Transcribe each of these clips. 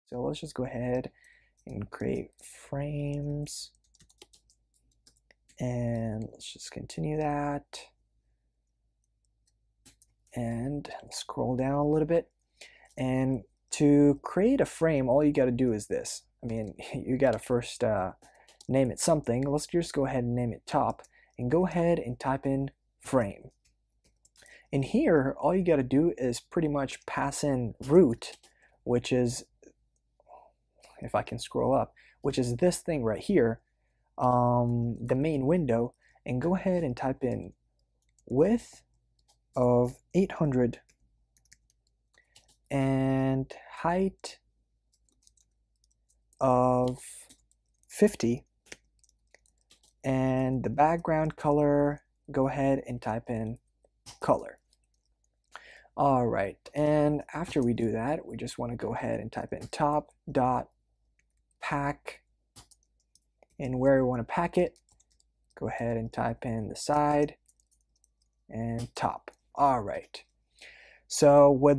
So let's just go ahead and create frames. And let's just continue that. And scroll down a little bit. And to create a frame, all you got to do is this. I mean, you got to first name it something. Let's just go ahead and name it top. And go ahead and type in frame. In here, all you got to do is pretty much pass in root, which is, if I can scroll up, which is this thing right here, the main window, and go ahead and type in width of 800 and height of 50, and the background color, go ahead and type in color. All right, and after we do that, we just want to go ahead and type in top dot pack, and where we want to pack it, go ahead and type in the side and top. All right, so what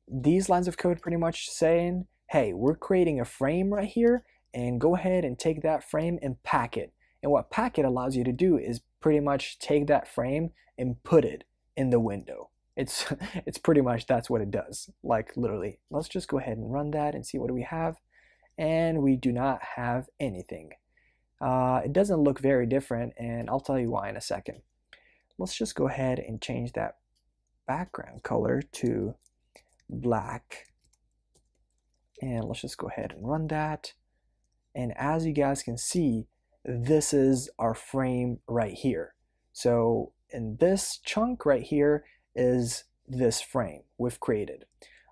these lines of code pretty much saying, hey, we're creating a frame right here, and go ahead and take that frame and pack it. And what pack it allows you to do is pretty much take that frame and put it in the window. It's pretty much, that's what it does, like literally. Let's just go ahead and run that and see what do we have. And we do not have anything. It doesn't look very different, and I'll tell you why in a second. Let's just go ahead and change that background color to black. And let's just go ahead and run that. And as you guys can see, this is our frame right here. So in this chunk right here is this frame we've created.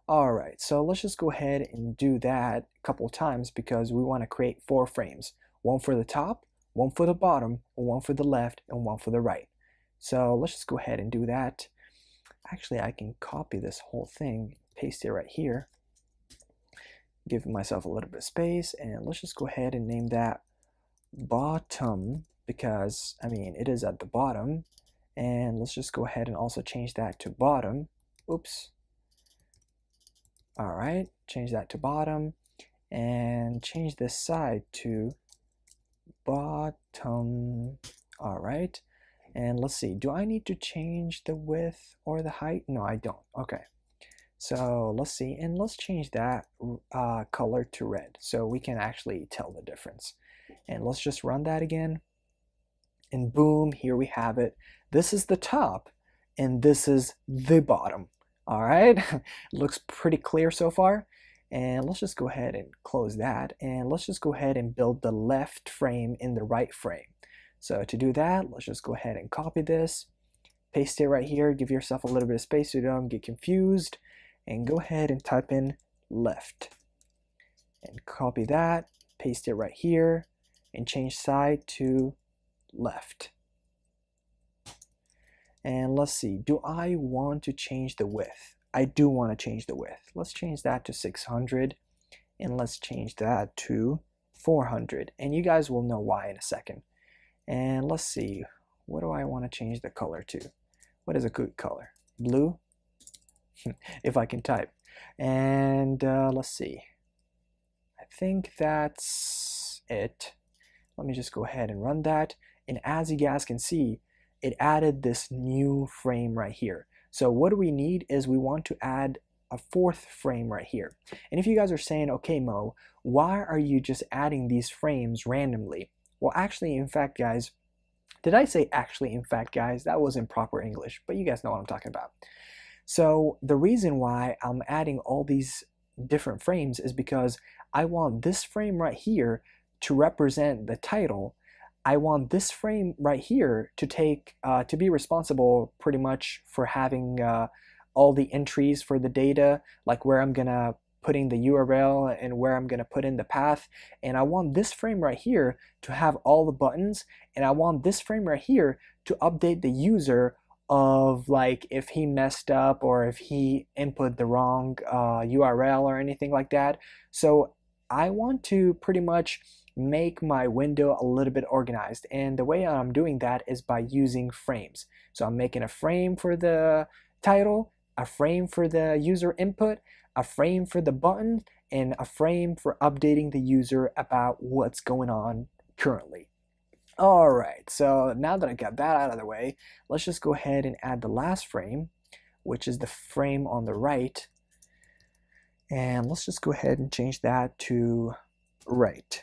All right, so let's just go ahead and do that a couple times because we want to create 4 frames. One for the top, one for the bottom, one for the left, and one for the right. So let's just go ahead and do that. Actually, I can copy this whole thing, paste it right here, give myself a little bit of space, and let's just go ahead and name that bottom because, I mean, it is at the bottom. And let's just go ahead and also change that to bottom. Oops. All right, change that to bottom and change this side to bottom. All right, and let's see, do I need to change the width or the height? No, I don't. Okay, so let's see, and let's change that color to red so we can actually tell the difference. And let's just run that again. And boom, here we have it. This is the top and this is the bottom. All right, looks pretty clear so far. And let's just go ahead and close that. And let's just go ahead and build the left frame in the right frame. So to do that, let's just go ahead and copy this, paste it right here, give yourself a little bit of space so you don't get confused, and go ahead and type in left. And copy that, paste it right here, and change side to left. And let's see, do I want to change the width? I do want to change the width. Let's change that to 600, and let's change that to 400, and you guys will know why in a second. And let's see, what do I want to change the color to? What is a good color? Blue? If I can type. And let's see, I think that's it. Let me just go ahead and run that. And as you guys can see, it added this new frame right here. So what do we need is we want to add a 4th frame right here. And if you guys are saying, okay, Mo, why are you just adding these frames randomly? Well, actually, in fact, guys, did I say actually, in fact, guys? That was improper English, but you guys know what I'm talking about. So the reason why I'm adding all these different frames is because I want this frame right here to represent the title. I want this frame right here to take to be responsible pretty much for having all the entries for the data, like where I'm gonna put in the URL and where I'm gonna put in the path. And I want this frame right here to have all the buttons, and I want this frame right here to update the user of like if he messed up or if he input the wrong URL or anything like that. So I want to pretty much make my window a little bit organized, and the way I'm doing that is by using frames. So I'm making a frame for the title, a frame for the user input, a frame for the button, and a frame for updating the user about what's going on currently. All right, so now that I got that out of the way, let's just go ahead and add the last frame, which is the frame on the right. And let's just go ahead and change that to right.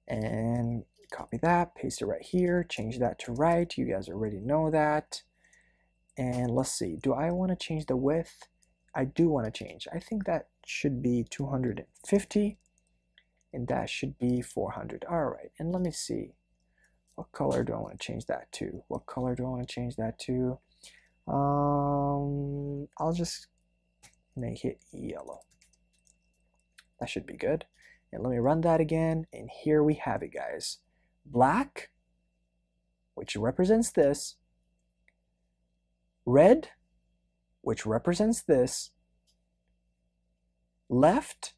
And copy that, paste it right here, change that to right. You guys already know that. And let's see, do I want to change the width? I do want to change. I think that should be 250. And that should be 400. All right, and let me see. What color do I want to change that to? What color do I want to change that to? I'll just make it yellow. That should be good. And let me run that again, and here we have it, guys. Black, which represents this. Red, which represents this. Left,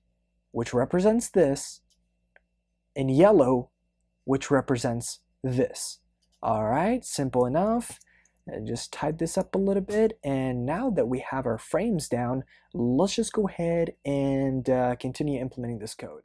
which represents this. And yellow, which represents this. All right, simple enough. And just type this up a little bit, and now that we have our frames down, let's just go ahead and continue implementing this code.